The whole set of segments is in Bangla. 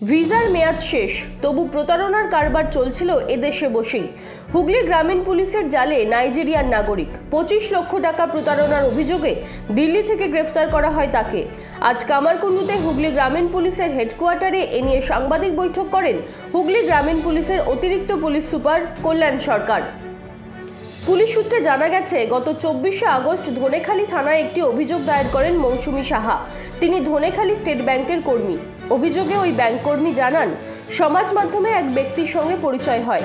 ভিসার মেয়াদ শেষ, তবু প্রতারণার কারবার চলছিল এদেশে বসেই। হুগলি গ্রামীণ পুলিশের জালে নাইজেরিয়ার নাগরিক 25 লক্ষ টাকা প্রতারণার অভিযোগে দিল্লি থেকে গ্রেফতার করা হয় তাকে। আজ কামারকুণ্ডুতে হুগলি গ্রামীণ পুলিশের হেডকোয়ার্টারে এ নিয়ে সাংবাদিক বৈঠক করেন হুগলি গ্রামীণ পুলিশের অতিরিক্ত পুলিশ সুপার কল্যাণ সরকার। পুলিশ সূত্রে জানা গেছে, গত 24শে আগস্ট ধনেখালি থানায় একটি অভিযোগ দায়ের করেন মৌসুমী সাহা। তিনি ধনেখালি স্টেট ব্যাংকের কর্মী। অভিযোগে ওই ব্যাংক কর্মী জানান, সমাজ মাধ্যমে এক ব্যক্তির সঙ্গে পরিচয় হয়,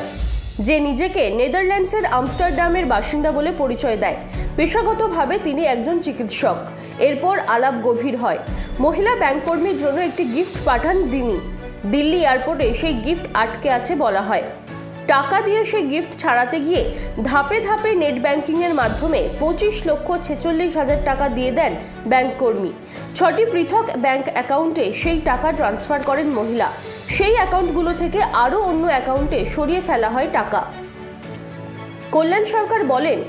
যে নিজেকে নেদারল্যান্ডসের আমস্টারডামের বাসিন্দা বলে পরিচয় দেয়। পেশাগতভাবে তিনি একজন চিকিৎসক। এরপর আলাপ গভীর হয়। মহিলা ব্যাংক কর্মীর জন্য একটি গিফট পাঠান তিনি। দিল্লি এয়ারপোর্টে সেই গিফট আটকে আছে বলা হয়। টাকা দিয়ে সেই গিফট ছাড়াতে গিয়ে ধাপে ধাপে নেট ব্যাংকিংয়ের মাধ্যমে 25,46,000 টাকা দিয়ে দেন ব্যাংক কর্মী। 6টি পৃথক ব্যাংক অ্যাকাউন্টে সেই টাকা ট্রান্সফার করেন মহিলা। সেই অ্যাকাউন্টগুলো থেকে আরও অন্য অ্যাকাউন্টে সরিয়ে ফেলা হয় টাকা। কল্যাণ সরকার বলেন,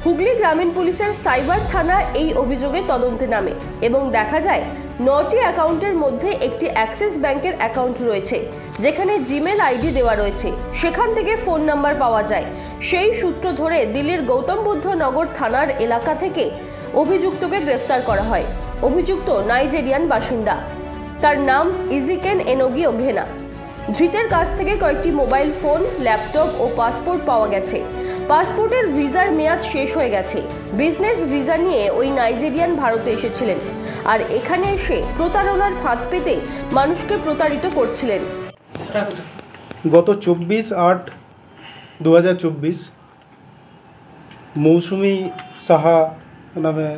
হুগলি গ্রামীণ পুলিশের সাইবার থানা এই অভিযোগে তদন্তে নামে এবং দেখা যায় 9টি অ্যাকাউন্টের মধ্যে একটি অ্যাক্সিস ব্যাংকের অ্যাকাউন্ট রয়েছে, যেখানে জিমেল আইডি দেওয়া রয়েছে। সেখান থেকে ফোন নাম্বার পাওয়া যায়। সেই সূত্র ধরে দিল্লির গৌতম বুদ্ধ নগর থানার এলাকা থেকে অভিযুক্তকে গ্রেফতার করা হয়। অভিযুক্ত নাইজেরিয়ান বাসিন্দা, তার নাম ইজিকেন এনোগি ওঘেনা। ধৃতের কাছ থেকে কয়েকটি মোবাইল ফোন, ল্যাপটপ ও পাসপোর্ট পাওয়া গেছে। পাসপোর্টের ভিসার মেয়াদ শেষ হয়ে গেছে। বিজনেস ভিসা নিয়ে ওই নাইজেরিয়ান ভারতে এসেছিলেন আর এখানে এসে প্রতারণার ফাঁদ পেতে মানুষকে প্রতারিত করছিলেন। গত 24/8/2024 মৌসুমী সাহা নামে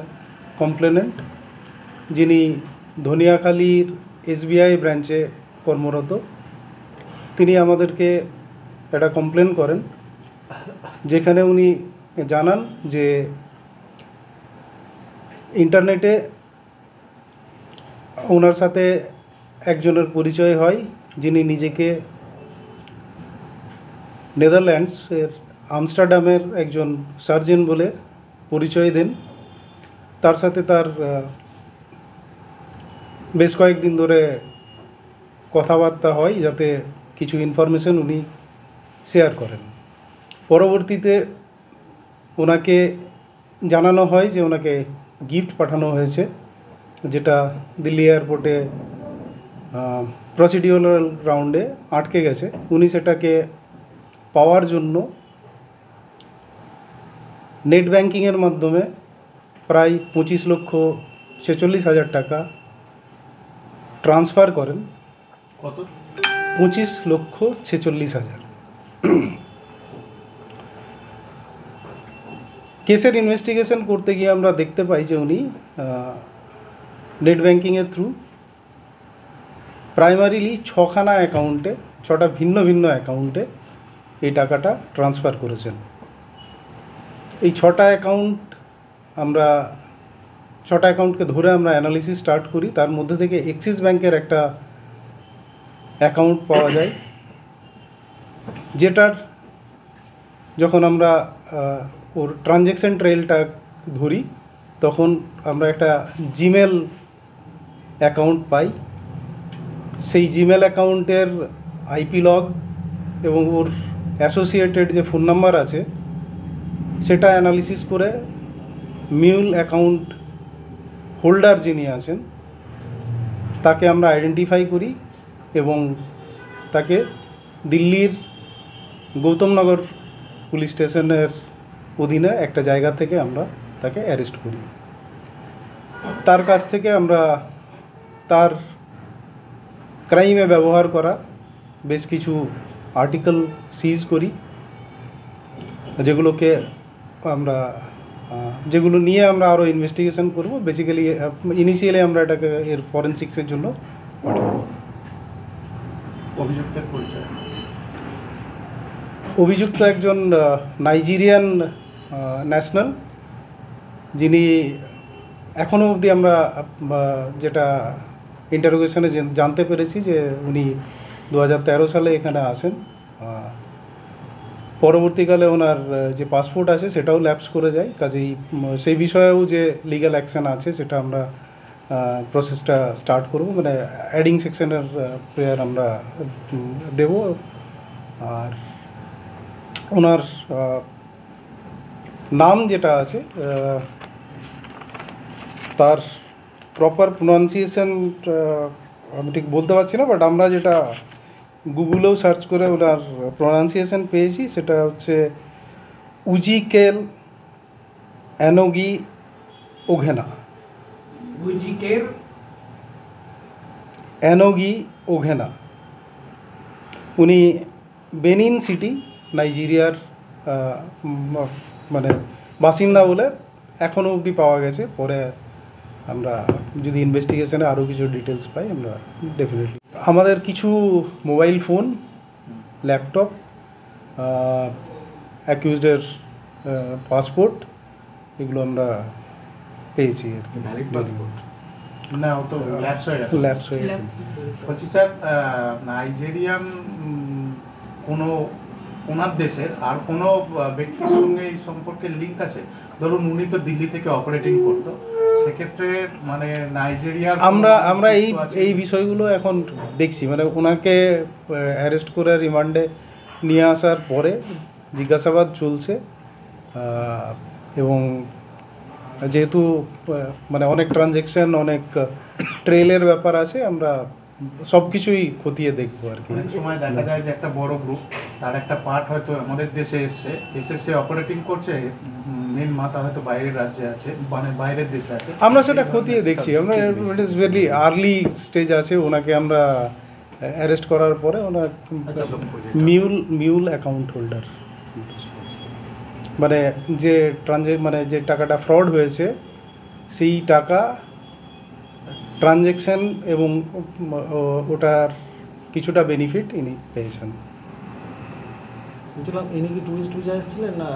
কমপ্লেনেন্ট, যিনি ধনিয়াখালীর SBI ব্রাঞ্চে কর্মরত, তিনি আমাদেরকে একটা কমপ্লেন করেন, যেখানে উনি জানান যে ইন্টারনেটে ওনার সাথে একজনের পরিচয় হয়, যিনি নিজেকে নেদারল্যান্ডসের আমস্টারডামের একজন সার্জন বলে পরিচয় দেন। তার সাথে তার বেশ কয়েকদিন ধরে কথাবার্তা হয়, যাতে কিছু ইনফরমেশন উনি শেয়ার করেন। পরবর্তীতে ওনাকে জানানো হয় যে ওনাকে গিফট পাঠানো হয়েছে, যেটা দিল্লি এয়ারপোর্টে প্রসিডিওরাল রাউন্ডে আটকে গেছে। উনি সেটাকে পাওয়ার জন্য নেট ব্যাংকিংয়ের মাধ্যমে প্রায় 25,46,000 টাকা ট্রান্সফার করেন। কত? 25,46,000। কেসের ইনভেস্টিগেশন করতে গিয়ে আমরা দেখতে পাই যে উনি নেট ব্যাংকিংয়ের থ্রু প্রাইমারিলি 6খানা অ্যাকাউন্টে, 6টা ভিন্ন ভিন্ন অ্যাকাউন্টে এই টাকাটা ট্রান্সফার করেছেন। এই 6টা অ্যাকাউন্টকে ধরে আমরা অ্যানালিসিস স্টার্ট করি। তার মধ্যে থেকে অ্যাক্সিস ব্যাংকের একটা অ্যাকাউন্ট পাওয়া যায়, যেটার যখন আমরা ওর ট্রানজ্যাকশন ট্রেলটা ধরি, তখন আমরা একটা জিমেল অ্যাকাউন্ট পাই। সেই জিমেল অ্যাকাউন্টের IP লগ এবং ওর অ্যাসোসিয়েটেড যে ফোন নাম্বার আছে, সেটা অ্যানালিসিস করে মিউল অ্যাকাউন্ট হোল্ডার যিনি আছেন তাকে আমরা আইডেন্টিফাই করি এবং তাকে দিল্লির গৌতমনগর পুলিশ স্টেশনের অধীনে একটা জায়গা থেকে আমরা তাকে অ্যারেস্ট করি। তার কাছ থেকে আমরা তার ক্রাইমে ব্যবহার করা বেশ কিছু আর্টিকেল সিজ করি, যেগুলো নিয়ে আমরা আরও ইনভেস্টিগেশন করব। বেসিক্যালি ইনিশিয়ালি আমরা এটাকে এর ফরেনসিক্সের জন্য পাঠাবো। অভিযুক্তের পরিচয়? অভিযুক্ত একজন নাইজেরিয়ান ন্যাশনাল, যিনি এখনও অবধি আমরা যেটা ইন্টারোগেশনে জানতে পেরেছি যে উনি 2013 সালে এখানে আসেন। পরবর্তীকালে ওনার যে পাসপোর্ট আছে সেটাও ল্যাপস করে যায়। কাজেই সেই বিষয়েও যে লিগ্যাল অ্যাকশন আছে সেটা আমরা প্রসেসটা স্টার্ট করব, মানে অ্যাডিং সেকশনের প্রেয়ার আমরা দেব। আর ওনার নাম যেটা আছে তার প্রপার প্রোনাউন্সিয়েশন আমি ঠিক বলতে পারছি না, বাট আমরা যেটা গুগলেও সার্চ করে ওনার প্রোনাউন্সিয়েশন পেয়েছি সেটা হচ্ছে উজিকেল অ্যানোগি ওঘেনা। অ্যানোগি ওঘেনা। উনি বেনিন সিটি নাইজেরিয়ার মানে বাসিন্দা বলে এখনও অবধি পাওয়া গেছে। পরে আমরা যদি ইনভেস্টিগেশনে আরও কিছু ডিটেলস পাই আমরা ডেফিনেটলি। আমাদের কিছু মোবাইল ফোন, ল্যাপটপ, অ্যাকিউজডের পাসপোর্ট, এগুলো আমরা পেয়েছি আর কি। ভ্যালিড পাসপোর্ট না, ও তো ল্যাপস হয়ে গেছে। ল্যাপস হয়ে গেছে। বলছি স্যার, নাইজেরিয়ান কোনো ওনার দেশের আর কোনো ব্যক্তির সঙ্গে এই সম্পর্কে লিঙ্ক আছে? ধরুন উনি তো দিল্লি থেকে অপারেটিং করতো, সেক্ষেত্রে মানে নাইজেরিয়ার আমরা এই বিষয়গুলো এখন দেখছি, মানে ওনাকে অ্যারেস্ট করে রিমান্ডে নিয়ে আসার পরে জিজ্ঞাসাবাদ চলছে। এবং যেহেতু মানে অনেক ট্রানজ্যাকশন, অনেক ট্রেলের ব্যাপার আছে, আমরা সব কিছুই খতিয়ে দেখবো আর কি। অনেক সময় দেখা যায় যে একটা বড় গ্রুপ, তার একটা পার্ট হয়তো আমাদের দেশে এসে সে অপারেটিং করছে, মেন মাথা হয়তো বাইরের রাজ্যে আছে, মানে বাইরের দেশে আছে। আমরা সেটা খতিয়ে দেখছি। আমরা it is very early stage আছে। ওনাকে আমরা অ্যারেস্ট করার পরে ওনার মিউল অ্যাকাউন্ট হোল্ডার, মানে যে মানে যে টাকাটা ফ্রড হয়েছে সেই টাকা ট্রানজ্যাকশন এবং ওটার কিছুটা বেনিফিট ইনি পেয়েছেন। ইনি কি টুরিস্ট ভিসা এসেছিলেন না?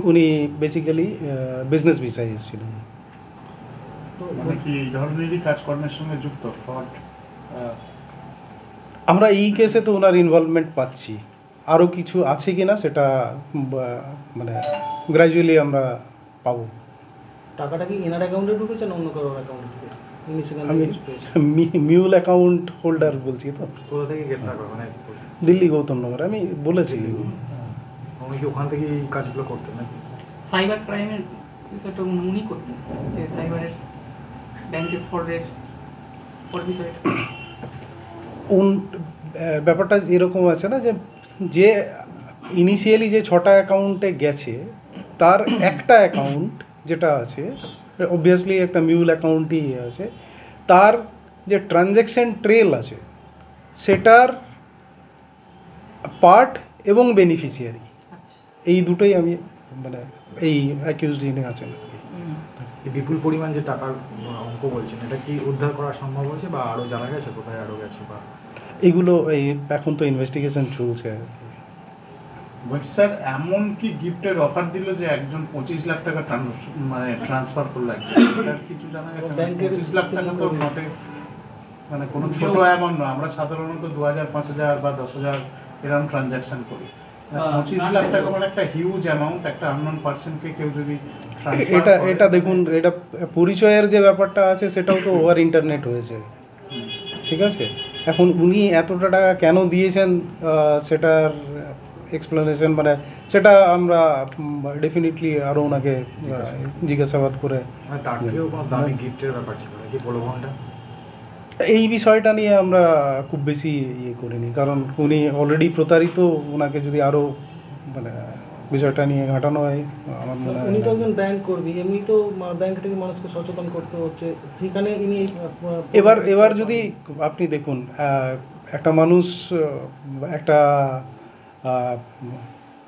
উনি বেসিক্যালি বিজনেস ভিসায় এসেছিলেন। তো মানে কি এই ধরনেরই কাজকর্মের সঙ্গে যুক্ত ফ্রড? আমরা এই কেসে তো ওনার ইনভলভমেন্ট পাচ্ছি, আরও কিছু আছে কি না সেটা মানে গ্র্যাজুয়ালি আমরা পাবো। টাকাটা কি এনার অ্যাকাউন্টে ঢুকেছে না অন্য কারোর অ্যাকাউন্টে ঢুকেছে? আমি মিউল অ্যাকাউন্ট হোল্ডার বলছি তো। কোথা থেকে গ্রেফতার করা? মানে দিল্লি গৌতম নগর, আমি বলেছি। উনি কি ওখান থেকে এই কাজগুলো করতেন নাকি? সাইবার ক্রাইমের বিষয়টা উনি করতেন, যে সাইবারের ব্যাংকের ফ্রডের বিষয়টা। ব্যাপারটা এরকম আছে না, যে ইনিশিয়ালি যে 6টা অ্যাকাউন্টে গেছে তার একটা অ্যাকাউন্ট যেটা আছে, অবভিয়াসলি একটা মিউল অ্যাকাউন্টই আছে, তার যে ট্রানজ্যাকশন ট্রেল আছে সেটার পার্ট এবং বেনিফিশিয়ারি এই দুটোই আমি মানে এই অ্যাকিউজড যিনি আছেন। বিপুল পরিমাণ যে টাকার অঙ্ক বলছেন, এটা কি উদ্ধার করা সম্ভব হয়েছে বা আরও জানা গেছে কোথায় আরও গেছে? বা এগুলো এখন তো ইনভেস্টিগেশন চলছে। বলছি স্যার, এমন কি গিফটের অফার দিল যে একজন 25 লাখ টাকা মানে ট্রান্সফার করলো একজন? এটার কিছু জানা গেছে? 25 লাখ টাকা তো নটে, মানে কোনো ছোট অ্যামাউন্ট নয়। আমরা সাধারণত 2000, 5000 বা 10,000 এরকম ট্রানজ্যাকশন করি। 25 লাখ টাকা মানে একটা হিউজ অ্যামাউন্ট। একটা আননোন পার্সনকে কেউ যদি এটা দেখুন, এটা পরিচয়ের যে ব্যাপারটা আছে সেটাও তো ওভার ইন্টারনেট হয়েছে, ঠিক আছে? এখন উনি এতটা টাকা কেন দিয়েছেন সেটার এক্সপ্লেনেশন মানে সেটা আমরা ডেফিনেটলি আরও ওনাকে জিজ্ঞাসাবাদ করে। তার থেকেও কোনো দামি গিফটের ব্যাপার ছিল নাকি প্রলোভনটা? এই বিষয়টা নিয়ে আমরা খুব বেশি ইয়ে করিনি, কারণ উনি অলরেডি প্রতারিত। ওনাকে যদি আরও মানে বিষয়টা নিয়ে ঘাটানো হয়, আমার মনে হয় উনি তো একজন ব্যাংক কর্মী, এমনি তো ব্যাংক থেকে মানুষকে সচেতন করতে হচ্ছে, সেখানে ইনি এবার যদি আপনি দেখুন, একটা মানুষ একটা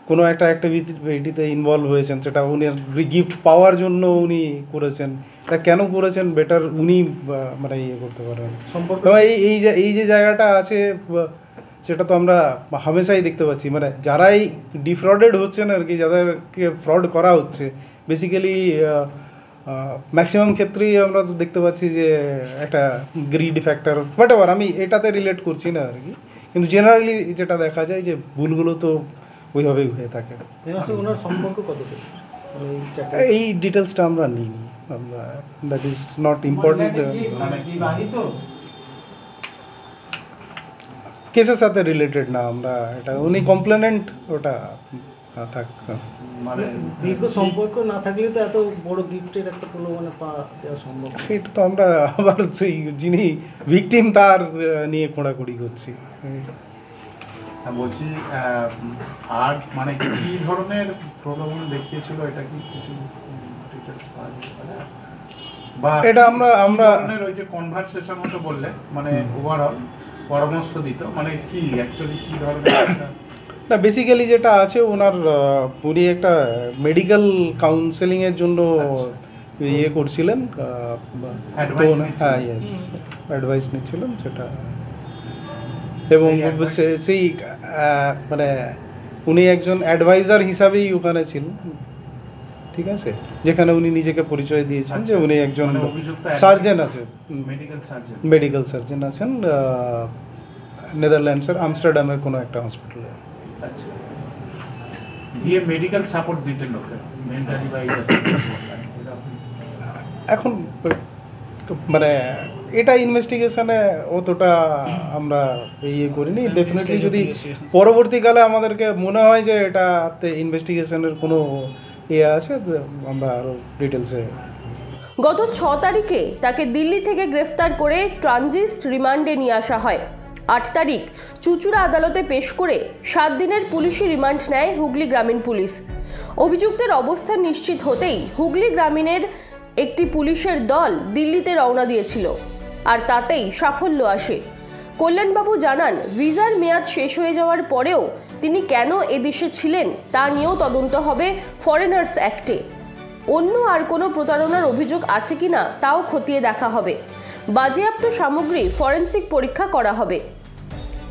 কোনো একটা অ্যাক্টিভিটিতে ইনভলভ হয়েছেন, সেটা উনি গিফট পাওয়ার জন্য উনি করেছেন, এটা কেন করেছেন বেটার উনি মানে ইয়ে করতে পারেন সম্পর্ক। এই যে জায়গাটা আছে সেটা তো আমরা হামেশাই দেখতে পাচ্ছি, মানে যারাই ডিফ্রডেড হচ্ছেন আর কি, যাদেরকে ফ্রড করা হচ্ছে, বেসিক্যালি ম্যাক্সিমাম ক্ষেত্রেই আমরা তো দেখতে পাচ্ছি যে একটা গ্রিড ফ্যাক্টর, বাট এবার আমি এটাতে রিলেট করছি না আর কি, কিন্তু জেনারেলি যেটা দেখা যায় যে ভুলগুলো তো ওইভাবেই হয়ে থাকে। ওনার সম্পর্ক কতটা এই ডিটেলসটা আমরা নিইনি। দ্যাট ইজ নট ইম্পর্টেন্ট কেসের সাথে রিলেটেড না। আমরা এটা উনি কমপ্লেনেন্ট, ওটা থাক। মানে দীর্ঘ সম্পর্ক না থাকলে তো এত বড় গিফটের একটা প্রলোভনে পা দেওয়া সম্ভব না। এটা তো আমরা আবার সেই যিনি ভিকটিম তার নিয়ে খোঁড়াখুড়ি করছি। বলছি আর মানে কি ধরনের প্রলোভন দেখিয়েছিল, এটা কি কিছু ডিটেইলস পাওয়া যেতে পারে? বা এটা আমরা ওই যে কনভারসেশন মতো বললে, মানে ওভারঅল পরামর্শ দিত, মানে কি অ্যাকচুয়ালি কি ধরনের? না, বেসিক্যালি যেটা আছে ওনার উনি একটা মেডিকেল কাউন্সেলিংয়ের জন্য ইয়ে করছিলেন, হ্যাঁ ইয়েস অ্যাডভাইস নিচ্ছিলেন সেটা। এবং সেই মানে উনি একজন অ্যাডভাইজার হিসাবেই ওখানে ছিলেন, ঠিক আছে, যেখানে উনি নিজেকে পরিচয় দিয়েছেন যে উনি একজন সার্জন আছেন, মেডিকেল সার্জন আছেন নেদারল্যান্ডসের আমস্টারডামের কোনো একটা হসপিটালে। আচ্ছা, দিয়ে মেডিকেল সাপোর্ট দিতেন লোকে মেন্টালি বা এখন মানে এটা ইনভেস্টিগেশনে অতটা আমরা ইয়ে করিনি। ডেফিনেটলি যদি পরবর্তীকালে আমাদেরকে মনে হয় যে এটাতে ইনভেস্টিগেশনের কোনো ইয়ে আছে, আমরা আরও ডিটেলসে। গত 6 তারিখে তাকে দিল্লি থেকে গ্রেফতার করে ট্রানজিট রিমান্ডে নিয়ে আসা হয়। 8 তারিখ চুঁচুড়া আদালতে পেশ করে 7 দিনের পুলিশি রিমান্ড নেয় হুগলি গ্রামীণ পুলিশ। অভিযুক্তের অবস্থান নিশ্চিত হতেই হুগলি গ্রামীণের একটি পুলিশের দল দিল্লিতে রওনা দিয়েছিল, আর তাতেই সাফল্য আসে। কল্যাণবাবু জানান, ভিসার মেয়াদ শেষ হয়ে যাওয়ার পরেও তিনি কেন এদেশে ছিলেন তা নিয়েও তদন্ত হবে ফরেনার্স অ্যাক্টে। অন্য আর কোনো প্রতারণার অভিযোগ আছে কিনা তাও খতিয়ে দেখা হবে। বাজেয়াপ্ত সামগ্রী ফরেনসিক পরীক্ষা করা হবে।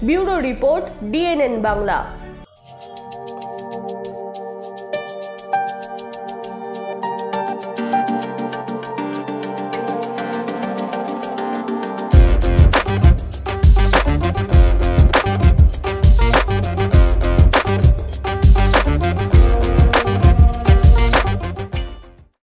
Bureau report, DNN Bangla.